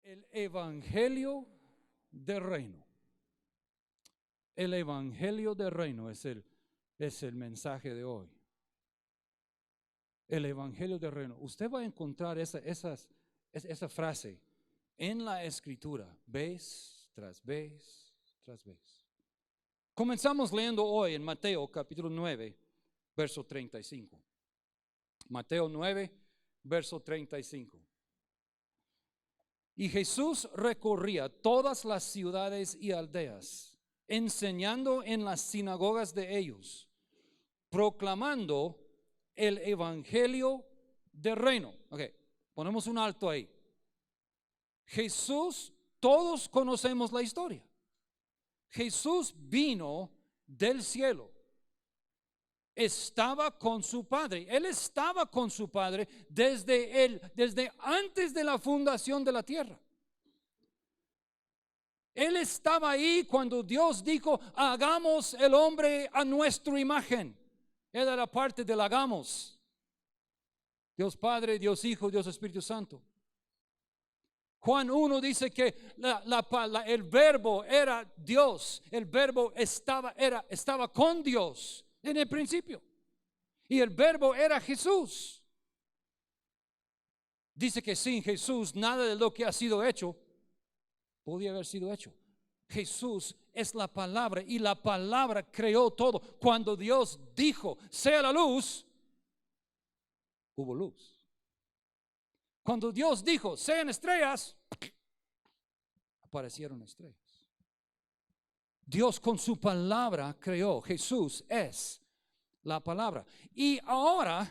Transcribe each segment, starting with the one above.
El Evangelio del Reino. El Evangelio del Reino es el mensaje de hoy. El Evangelio del Reino. Usted va a encontrar esa frase en la Escritura, vez tras vez tras vez. Comenzamos leyendo hoy en Mateo capítulo 9, verso 35. Mateo 9, verso 35. Y Jesús recorría todas las ciudades y aldeas, enseñando en las sinagogas de ellos, proclamando el evangelio del reino. Ok, ponemos un alto ahí. Jesús, todos conocemos la historia. Jesús vino del cielo. Estaba con su Padre. Él estaba con su Padre desde antes de la fundación de la tierra. Él estaba ahí cuando Dios dijo, hagamos el hombre a nuestra imagen. Era la parte del hagamos. Dios Padre, Dios Hijo, Dios Espíritu Santo. Juan 1 dice que el verbo era Dios. El verbo estaba con Dios en el principio. Y el verbo era Jesús. Dice que sin Jesús nada de lo que ha sido hecho podía haber sido hecho. Jesús es la palabra y la palabra creó todo. Cuando Dios dijo, sea la luz, hubo luz. Cuando Dios dijo, sean estrellas, aparecieron estrellas. Dios con su palabra creó. Jesús es la palabra. Y ahora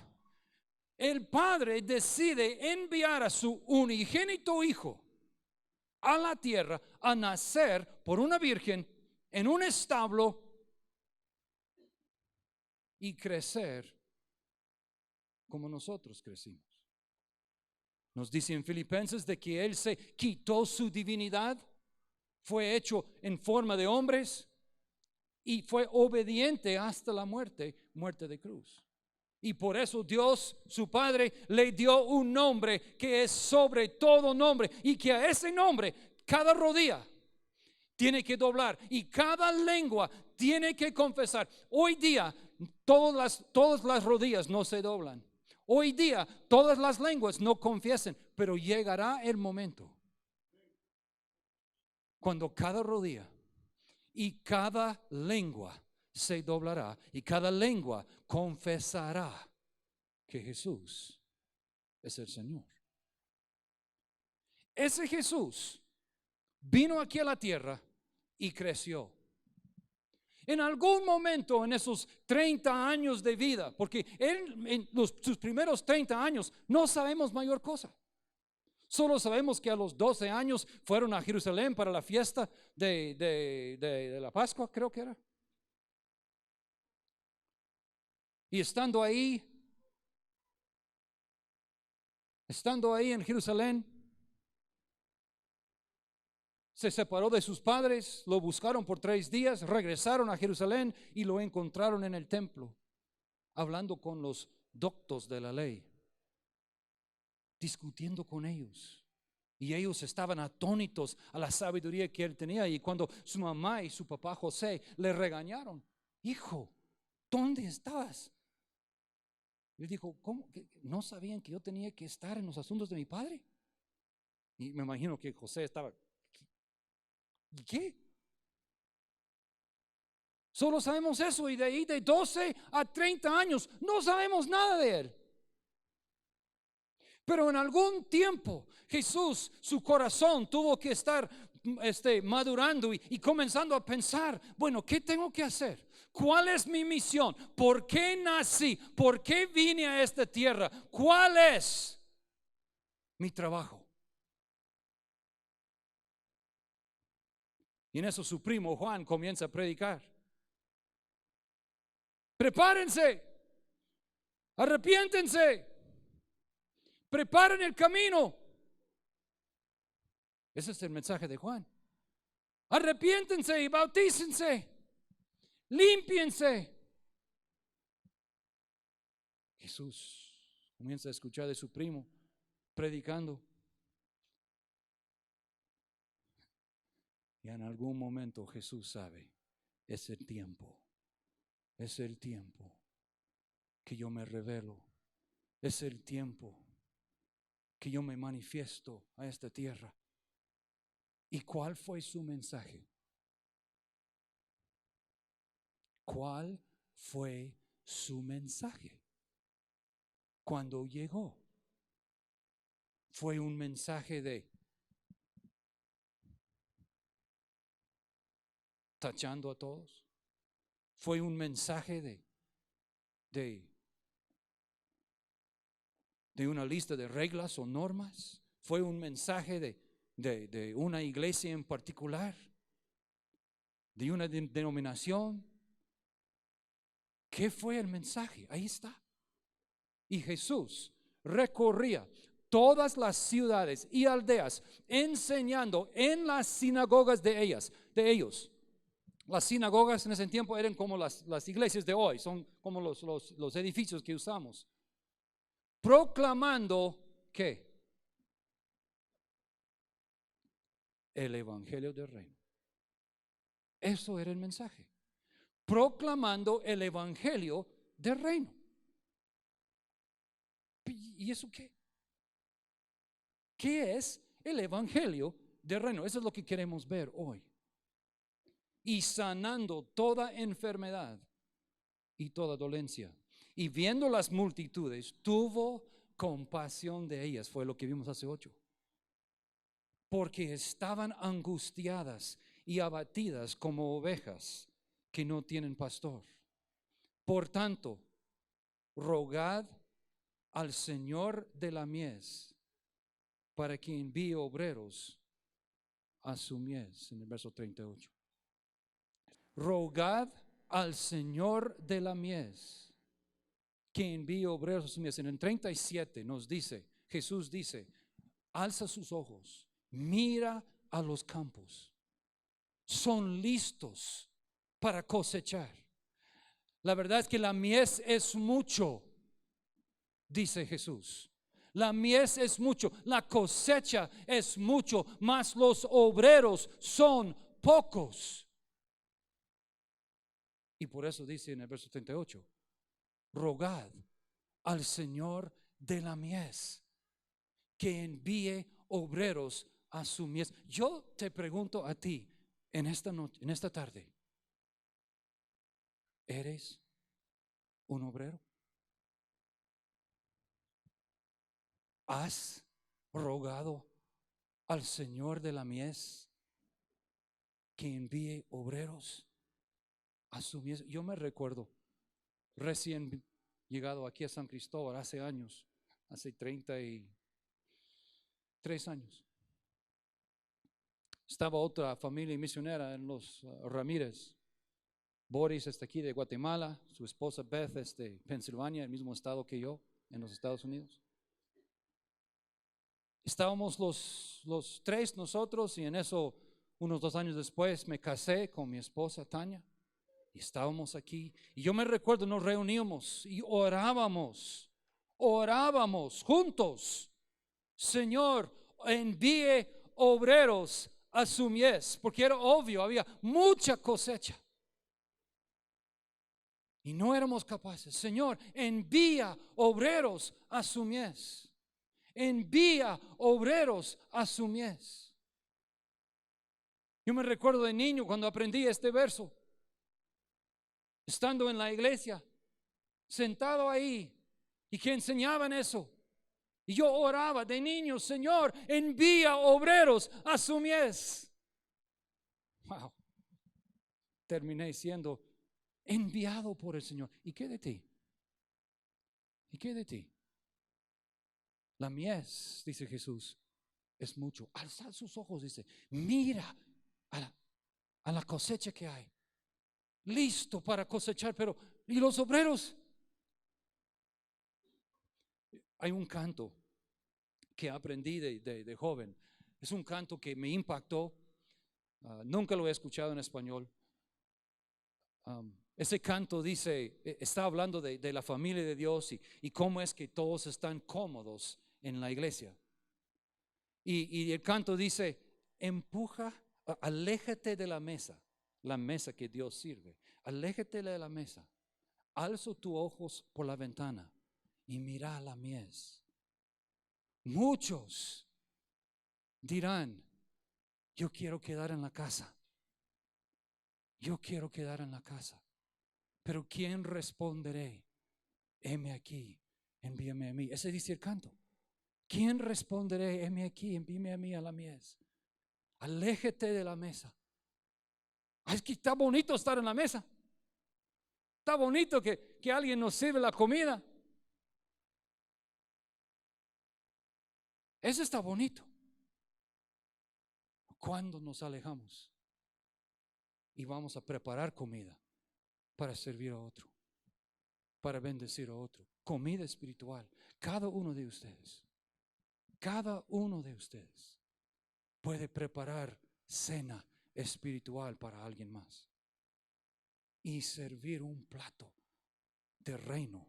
el Padre decide enviar a su unigénito Hijo a la tierra a nacer por una virgen en un establo y crecer como nosotros crecimos. Nos dice en Filipenses de que Él se quitó su divinidad, fue hecho en forma de hombres y fue obediente hasta la muerte de cruz. Y por eso Dios, su Padre, le dio un nombre que es sobre todo nombre, y que a ese nombre cada rodilla tiene que doblar y cada lengua tiene que confesar. Hoy día todas las rodillas no se doblan. Hoy día todas las lenguas no confiesen, pero llegará el momento cuando cada rodilla y cada lengua se doblará y cada lengua confesará que Jesús es el Señor. Ese Jesús vino aquí a la tierra y creció. En algún momento en esos 30 años de vida, porque él en sus primeros 30 años no sabemos mayor cosa. Solo sabemos que a los 12 años fueron a Jerusalén para la fiesta de la Pascua, creo que era. Y estando ahí en Jerusalén, se separó de sus padres, lo buscaron por 3 días, regresaron a Jerusalén y lo encontraron en el templo, hablando con los doctos de la ley, discutiendo con ellos. Y ellos estaban atónitos a la sabiduría que él tenía. Y cuando su mamá y su papá José le regañaron, hijo, ¿dónde estabas? Él dijo, ¿cómo? ¿No sabían que yo tenía que estar en los asuntos de mi padre? Y me imagino que José estaba, ¿y qué? Solo sabemos eso, y de ahí de 12 a 30 años no sabemos nada de él. Pero en algún tiempo Jesús, su corazón tuvo que estar madurando y comenzando a pensar, bueno, ¿qué tengo que hacer? ¿Cuál es mi misión? ¿Por qué nací? ¿Por qué vine a esta tierra? ¿Cuál es mi trabajo? Y en eso su primo Juan comienza a predicar. Prepárense, arrepiéntense, preparen el camino. Ese es el mensaje de Juan. Arrepiéntense y bautícense, límpiense. Jesús comienza a escuchar de su primo predicando. Y en algún momento Jesús sabe, es el tiempo que yo me revelo, es el tiempo que yo me manifiesto a esta tierra. ¿Y cuál fue su mensaje? ¿Cuál fue su mensaje cuando llegó? ¿Fue un mensaje de tachando a todos? ¿Fue un mensaje de una lista de reglas o normas? ¿Fue un mensaje de una iglesia en particular? ¿De una denominación? ¿Qué fue el mensaje? Ahí está. Y Jesús recorría todas las ciudades y aldeas, enseñando en las sinagogas de ellos. Las sinagogas en ese tiempo eran como las iglesias de hoy, son como los edificios que usamos. Proclamando, ¿qué? El evangelio del reino. Eso era el mensaje. Proclamando el evangelio del reino. ¿Y eso qué? ¿Qué es el evangelio del reino? Eso es lo que queremos ver hoy. Y sanando toda enfermedad y toda dolencia. Y viendo las multitudes, tuvo compasión de ellas. Fue lo que vimos hace 8. Porque estaban angustiadas y abatidas como ovejas que no tienen pastor. Por tanto, rogad al Señor de la mies para que envíe obreros a su mies. En el verso 38. Rogad al Señor de la mies que envíe obreros a su mies. En el 37 nos dice, Jesús dice, alza sus ojos, mira a los campos, son listos para cosechar. La verdad es que la mies es mucho, dice Jesús. La mies es mucho, la cosecha es mucho, mas los obreros son pocos. Y por eso dice en el verso 38, rogad al Señor de la mies que envíe obreros a su mies. Yo te pregunto a ti en esta noche, en esta tarde, ¿eres un obrero? ¿Has rogado al Señor de la mies que envíe obreros a su mies? Yo me recuerdo recién llegado aquí a San Cristóbal hace años, hace 33 años. Estaba otra familia misionera en los Ramírez. Boris está aquí de Guatemala, su esposa Beth es de Pensilvania, el mismo estado que yo, en los Estados Unidos. Estábamos los tres nosotros, y en eso unos 2 años después me casé con mi esposa Tania y estábamos aquí, y yo me recuerdo, nos reuníamos y orábamos juntos. Señor, envíe obreros a su mies, porque era obvio, había mucha cosecha y no éramos capaces. Señor, envía obreros a su mies. Envía obreros a su mies. Yo me recuerdo de niño cuando aprendí este verso, estando en la iglesia, sentado ahí, y que enseñaban eso. Y yo oraba de niño, Señor, envía obreros a su mies. Wow. Terminé siendo enviado por el Señor. ¿Y qué de ti? ¿Y qué de ti? La mies, dice Jesús, es mucho. Alzad sus ojos, dice, mira a la cosecha que hay. Listo para cosechar, pero ¿y los obreros? Hay un canto que aprendí de joven. Es un canto que me impactó. Nunca lo he escuchado en español. Ese canto dice, está hablando de la familia de Dios y cómo es que todos están cómodos en la iglesia. Y el canto dice, empuja Aléjate de la mesa que Dios sirve. Aléjate de la mesa. Alzo tus ojos por la ventana y mira la mies. Muchos dirán, yo quiero quedar en la casa. Yo quiero quedar en la casa. Pero ¿quién responderé? Heme aquí, envíame a mí. Ese dice el canto. ¿Quién responderé? Heme aquí, envíame a mí a la mies. Aléjate de la mesa. Es que está bonito estar en la mesa. Está bonito que alguien nos sirve la comida. Eso está bonito. Cuando nos alejamos y vamos a preparar comida para servir a otro, para bendecir a otro, comida espiritual. Cada uno de ustedes puede preparar cena espiritual para alguien más y servir un plato de reino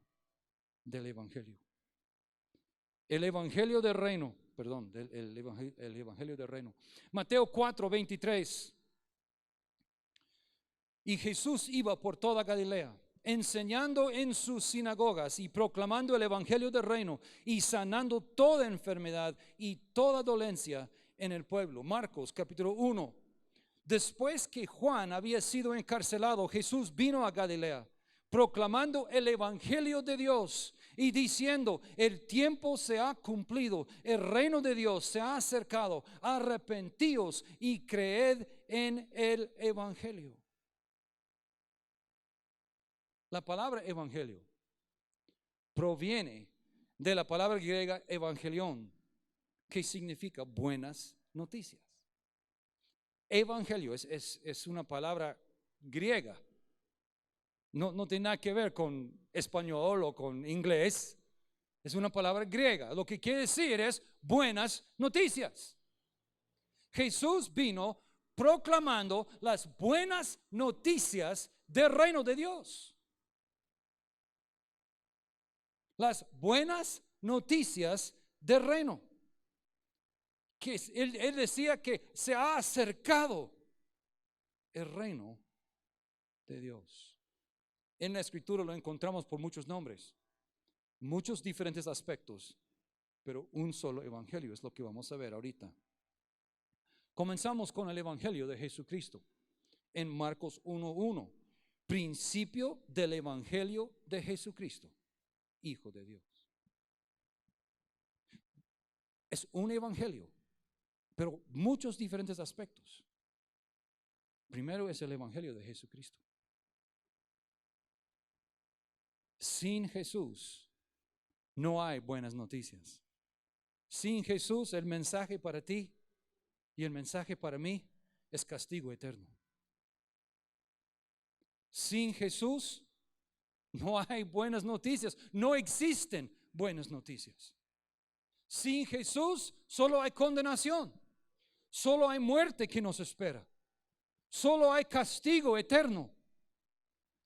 del evangelio. El evangelio del reino, perdón, el evangelio del reino. Mateo 4:23. Y Jesús iba por toda Galilea, enseñando en sus sinagogas y proclamando el evangelio del reino y sanando toda enfermedad y toda dolencia en el pueblo. Marcos capítulo 1. Después que Juan había sido encarcelado, Jesús vino a Galilea, proclamando el evangelio de Dios y diciendo, el tiempo se ha cumplido, el reino de Dios se ha acercado, arrepentíos y creed en el evangelio. La palabra evangelio proviene de la palabra griega evangelion, que significa buenas noticias. Evangelio es una palabra griega. No tiene nada que ver con español o con inglés. Es una palabra griega. Lo que quiere decir es buenas noticias. Jesús vino proclamando las buenas noticias del reino de Dios. Las buenas noticias del reino. Que él decía que se ha acercado el reino de Dios. En la escritura lo encontramos por muchos nombres, muchos diferentes aspectos, pero un solo evangelio es lo que vamos a ver ahorita. Comenzamos con el evangelio de Jesucristo en Marcos 1:1, principio del evangelio de Jesucristo, Hijo de Dios. Es un evangelio, pero muchos diferentes aspectos. Primero es el evangelio de Jesucristo. Sin Jesús no hay buenas noticias. Sin Jesús el mensaje para ti y el mensaje para mí es castigo eterno. Sin Jesús no hay buenas noticias, no existen buenas noticias. Sin Jesús solo hay condenación, solo hay muerte que nos espera, solo hay castigo eterno.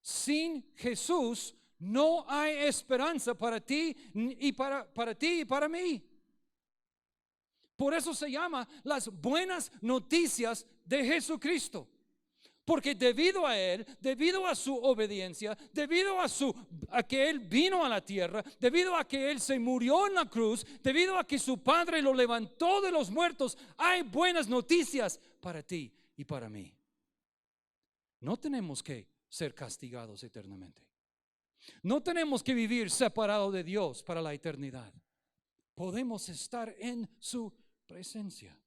Sin Jesús no hay esperanza para ti y para mí. Por eso se llama las buenas noticias de Jesucristo. Porque debido a Él, debido a su obediencia, debido a que Él vino a la tierra, debido a que Él se murió en la cruz, debido a que su Padre lo levantó de los muertos, hay buenas noticias para ti y para mí. No tenemos que ser castigados eternamente. No tenemos que vivir separados de Dios para la eternidad. Podemos estar en su presencia.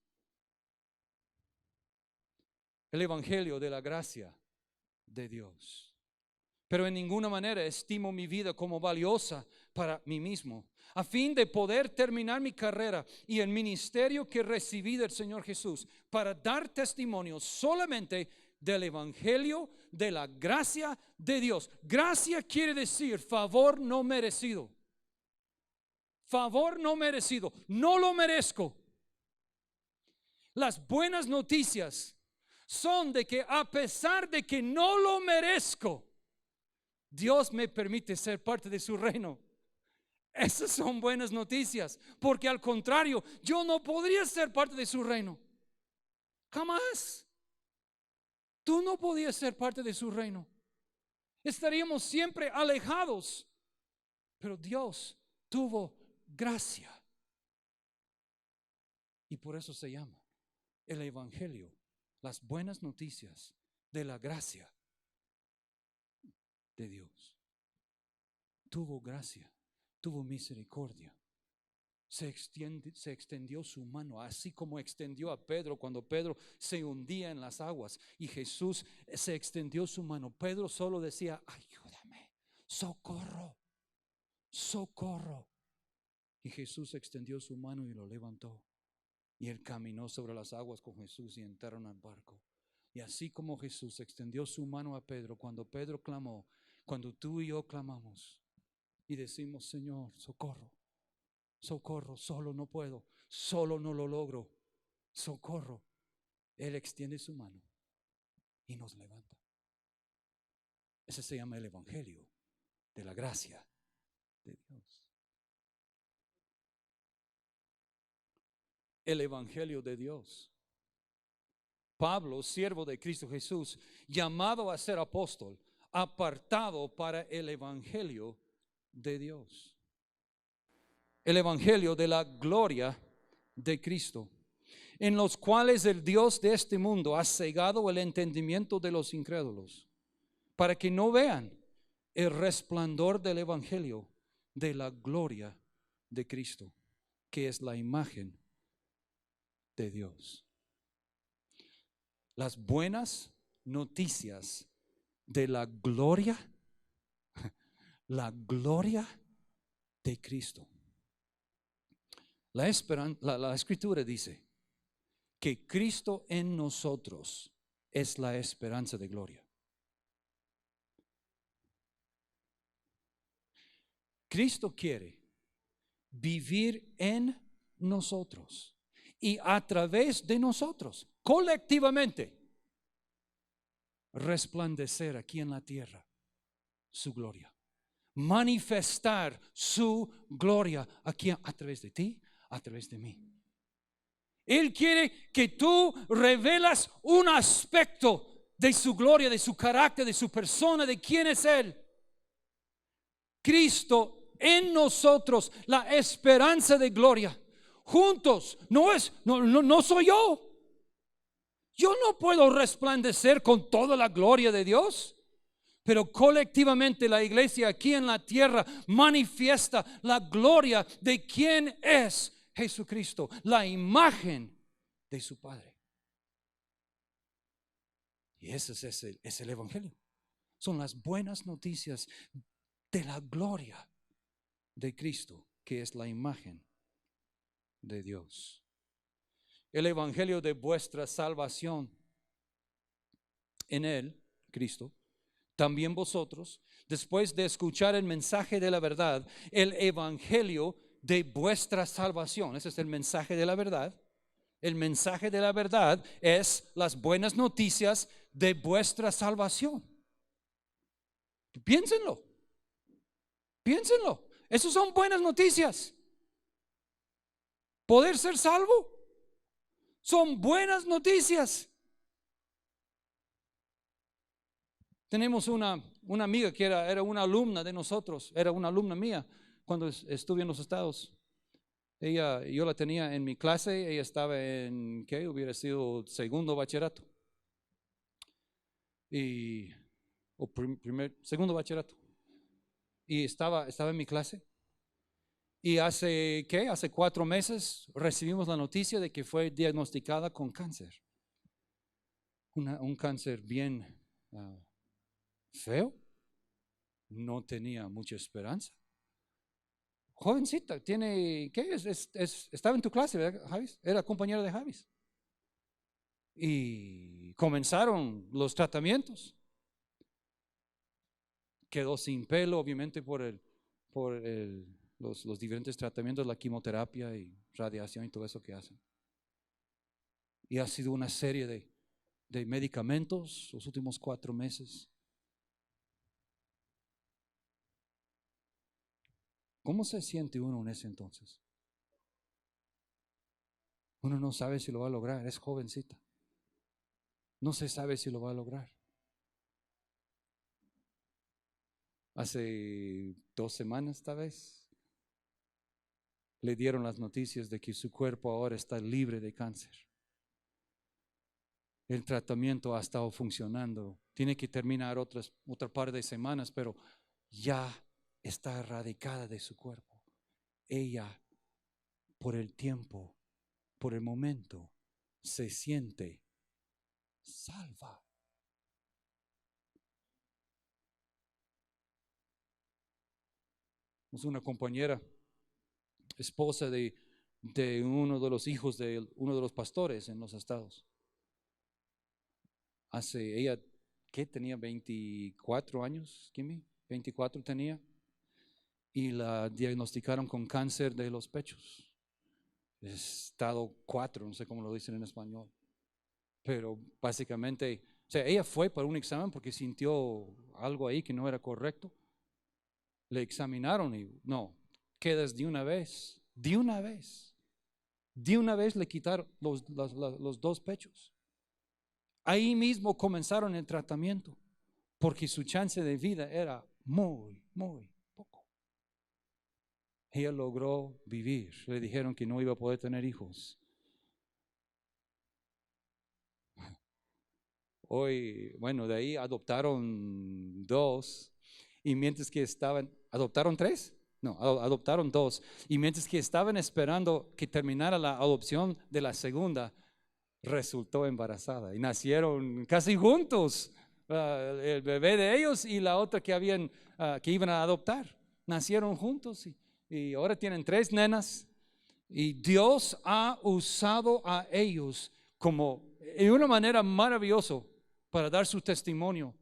El evangelio de la gracia de Dios. Pero en ninguna manera estimo mi vida como valiosa para mí mismo, a fin de poder terminar mi carrera y el ministerio que recibí del Señor Jesús, para dar testimonio solamente del evangelio de la gracia de Dios. Gracia quiere decir favor no merecido. Favor no merecido. No lo merezco. Las buenas noticias son de que a pesar de que no lo merezco, Dios me permite ser parte de su reino. Esas son buenas noticias, porque al contrario, yo no podría ser parte de su reino. Jamás. Tú no podías ser parte de su reino. Estaríamos siempre alejados. Pero Dios tuvo gracia. Y por eso se llama el Evangelio, las buenas noticias de la gracia de Dios. Tuvo gracia, tuvo misericordia. Se extendió su mano, así como extendió a Pedro cuando Pedro se hundía en las aguas, y Jesús se extendió su mano. Pedro solo decía: ayúdame, socorro, socorro. Y Jesús extendió su mano y lo levantó. Y él caminó sobre las aguas con Jesús y entraron al barco. Y así como Jesús extendió su mano a Pedro cuando Pedro clamó, cuando tú y yo clamamos y decimos: Señor, socorro, socorro, solo no puedo, solo no lo logro, socorro, Él extiende su mano y nos levanta. Ese se llama el Evangelio de la gracia de Dios. El Evangelio de Dios. Pablo, siervo de Cristo Jesús, llamado a ser apóstol, apartado para el Evangelio de Dios. El Evangelio de la gloria de Cristo, en los cuales el Dios de este mundo ha cegado el entendimiento de los incrédulos, para que no vean el resplandor del Evangelio de la gloria de Cristo, que es la imagen de Dios. Las buenas noticias de la gloria de Cristo. La Escritura dice que Cristo en nosotros es la esperanza de gloria. Cristo quiere vivir en nosotros y a través de nosotros, colectivamente, resplandecer aquí en la tierra su gloria. Manifestar su gloria aquí a través de ti, a través de mí. Él quiere que tú revelas un aspecto de su gloria, de su carácter, de su persona, de quién es Él. Cristo en nosotros, la esperanza de gloria. Juntos, no soy yo. Yo no puedo resplandecer con toda la gloria de Dios. Pero colectivamente la iglesia aquí en la tierra manifiesta la gloria de quien es Jesucristo, la imagen de su Padre. Y ese es el Evangelio. Son las buenas noticias de la gloria de Cristo, que es la imagen de Dios. El Evangelio de vuestra salvación en Él, Cristo. También vosotros, después de escuchar el mensaje de la verdad, el evangelio de vuestra salvación. Ese es el mensaje de la verdad. El mensaje de la verdad es las buenas noticias de vuestra salvación. Piénsenlo. Piénsenlo. Esas son buenas noticias. Poder ser salvo son buenas noticias. Tenemos una amiga que era una alumna de nosotros, era una alumna mía cuando estuve en los Estados. Yo la tenía en mi clase, ella estaba en, ¿qué? Hubiera sido segundo bachillerato. Segundo bachillerato. Y estaba en mi clase. Y hace 4 meses recibimos la noticia de que fue diagnosticada con cáncer. Un cáncer bien feo. No tenía mucha esperanza. Jovencita, ¿qué estaba en tu clase, ¿verdad, Javis? Era compañera de Javis. Y comenzaron los tratamientos. Quedó sin pelo, obviamente por los diferentes tratamientos, la quimioterapia y radiación y todo eso que hacen. Y ha sido una serie de medicamentos los últimos 4 meses. ¿Cómo se siente uno en ese entonces? Uno no sabe si lo va a lograr, es jovencita. no se sabe si lo va a lograr. Hace 2 semanas tal vez le dieron las noticias de que su cuerpo ahora está libre de cáncer. El tratamiento ha estado funcionando. Tiene que terminar otra par de semanas, pero ya está erradicada de su cuerpo. Ella, por el tiempo, por el momento, se siente salva. Es una compañera, esposa de uno de los hijos de uno de los pastores en los estados. Ella, ¿qué? Tenía 24 años, Kimi, 24 tenía, y la diagnosticaron con cáncer de los pechos, estado 4, no sé cómo lo dicen en español, pero básicamente, o sea, ella fue para un examen porque sintió algo ahí que no era correcto. Le examinaron y no, quedas de una vez le quitaron los 2 pechos. Ahí mismo comenzaron el tratamiento porque su chance de vida era muy poco. Ella logró vivir. Le dijeron que no iba a poder tener hijos. Hoy, bueno, de ahí adoptaron 2 y mientras que ¿adoptaron 3? No, adoptaron 2 y mientras que estaban esperando que terminara la adopción de la segunda, resultó embarazada y nacieron casi juntos, el bebé de ellos y la otra que iban a adoptar, nacieron juntos y ahora tienen 3 nenas y Dios ha usado a ellos como en una manera maravillosa para dar su testimonio.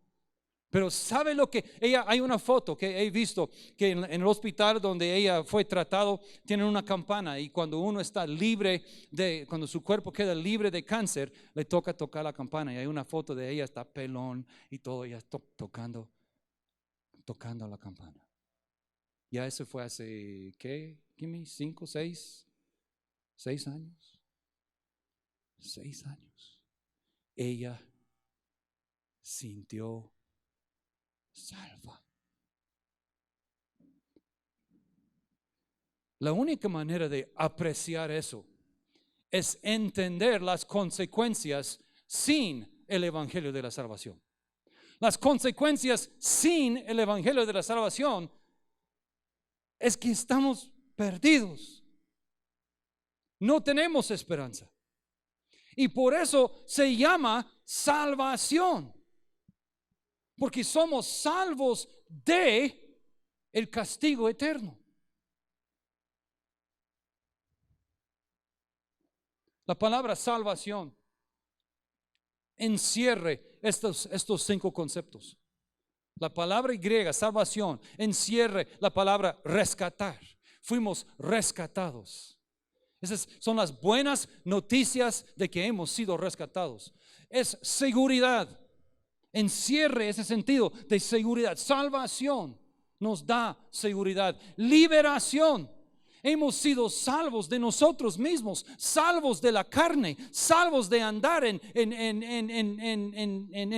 Pero ¿sabe lo que hay una foto que he visto que en el hospital donde ella fue tratado tienen una campana y cuando uno está cuando su cuerpo queda libre de cáncer, le toca tocar la campana y hay una foto de ella, está pelón y todo, ella tocando la campana. Ya eso fue hace, ¿qué? 5, 6 años. 6 años. Ella sintió salva. La única manera de apreciar eso es entender las consecuencias sin el evangelio de la salvación. Las consecuencias sin el evangelio de la salvación es que estamos perdidos. No tenemos esperanza. Y por eso se llama salvación. Porque somos salvos de el castigo eterno. La palabra salvación encierre estos 5 conceptos. La palabra griega, salvación, encierre la palabra rescatar. Fuimos rescatados. Esas son las buenas noticias de que hemos sido rescatados. Es seguridad. Encierre ese sentido de seguridad. Salvación nos da seguridad. Liberación. Hemos sido salvos de nosotros mismos, salvos de la carne, salvos de andar en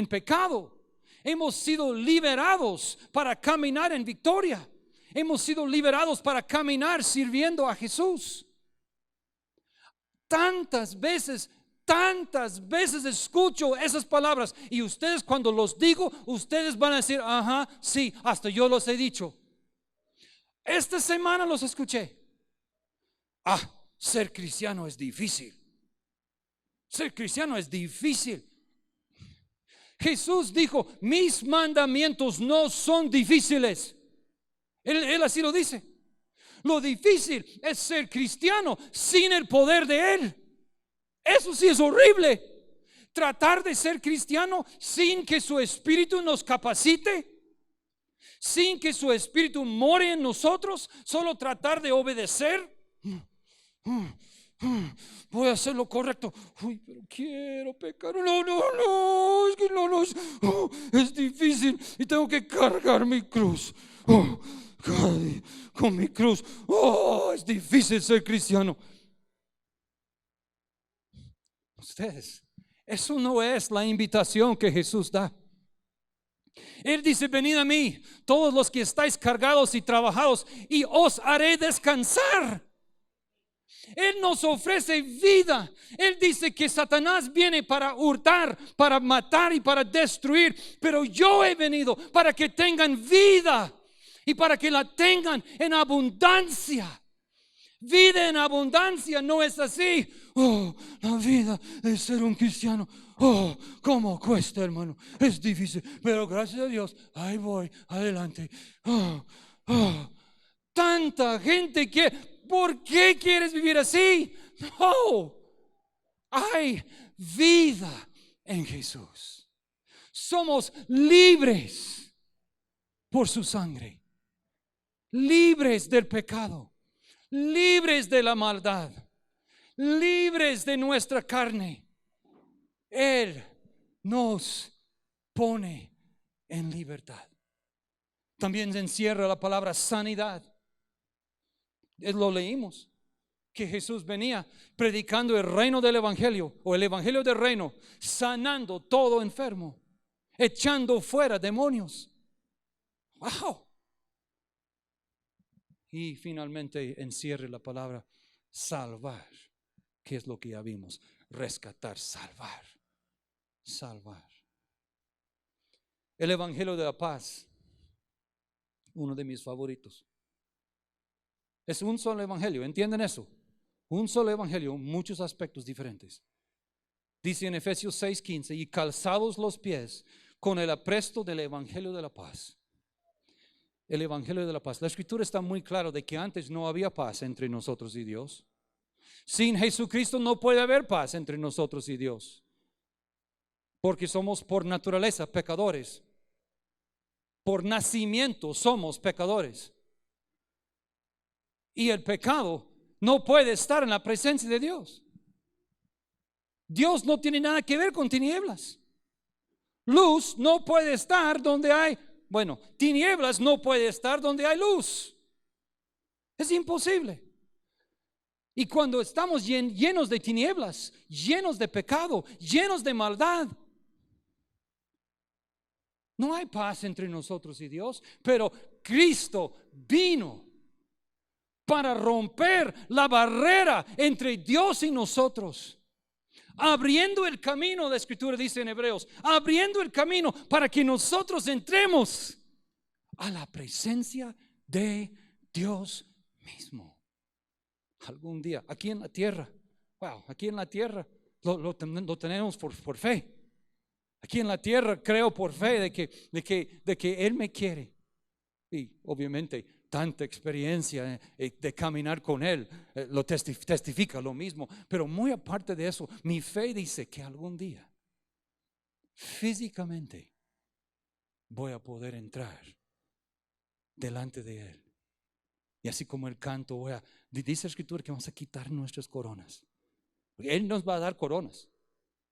pecado. Hemos sido liberados para caminar en victoria. Hemos sido liberados para caminar sirviendo a Jesús. Tantas veces escucho esas palabras y ustedes cuando los digo, ustedes van a decir, ajá, sí, hasta yo los he dicho. Esta semana los escuché. Ser cristiano es difícil. Ser cristiano es difícil. Jesús dijo, mis mandamientos no son difíciles. Él así lo dice. Lo difícil es ser cristiano sin el poder de Él. Eso sí es horrible. Tratar de ser cristiano sin que su espíritu nos capacite, sin que su espíritu more en nosotros, solo tratar de obedecer. Voy a hacer lo correcto. Uy, pero quiero pecar. No, es que no, es difícil y tengo que cargar mi cruz. Con mi cruz. Es difícil ser cristiano. Ustedes Eso no es la invitación que Jesús da. Él dice: venid a mí, todos los que estáis cargados y trabajados, y os haré descansar. Él nos ofrece vida. Él dice que Satanás viene para hurtar, para matar y para destruir, pero yo he venido para que tengan vida y para que la tengan en abundancia. Vida en abundancia no es así. Oh, la vida de ser un cristiano. Oh, cómo cuesta, hermano. Es difícil, pero gracias a Dios, ahí voy, adelante. Oh, oh. Tanta gente que, ¿por qué quieres vivir así? No, hay vida en Jesús. Somos libres por su sangre, libres del pecado, libres de la maldad, libres de nuestra carne. Él nos pone en libertad. También se encierra la palabra sanidad. Lo leímos, que Jesús venía predicando el reino del evangelio, o el evangelio del reino, sanando todo enfermo, echando fuera demonios. Wow. Y finalmente encierra la palabra salvar, que es lo que ya vimos: rescatar, salvar, salvar. El evangelio de la paz, uno de mis favoritos. Es un solo evangelio, ¿entienden eso? Un solo evangelio, muchos aspectos diferentes. Dice en Efesios 6:15: y calzados los pies con el apresto del evangelio de la paz. El evangelio de la paz. La escritura está muy clara de que antes no había paz entre nosotros y Dios. Sin Jesucristo no puede haber paz entre nosotros y Dios, porque somos por naturaleza pecadores. Por nacimiento somos pecadores. Y el pecado no puede estar en la presencia de Dios. Dios no tiene nada que ver con tinieblas. Luz no puede estar donde hay, tinieblas no puede estar donde hay luz. Es imposible. Y cuando estamos llenos de tinieblas, llenos de pecado, llenos de maldad, no hay paz entre nosotros y Dios. Pero Cristo vino para romper la barrera entre Dios y nosotros, abriendo el camino. La escritura dice en Hebreos, abriendo el camino para que nosotros entremos a la presencia de Dios mismo. Algún día, aquí en la tierra, aquí en la tierra lo tenemos por fe. Aquí en la tierra creo por fe de que Él me quiere. Y obviamente tanta experiencia de caminar con Él lo testifica lo mismo. Pero muy aparte de eso, mi fe dice que algún día físicamente voy a poder entrar delante de Él. Y así como el canto, dice la escritura que vamos a quitar nuestras coronas. Él nos va a dar coronas.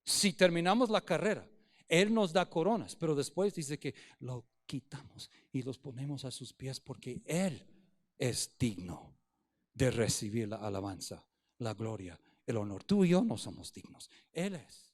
Si terminamos la carrera, Él nos da coronas, pero después dice que lo quitamos y los ponemos a sus pies, porque Él es digno de recibir la alabanza, la gloria, el honor. Tú y yo no somos dignos, Él es.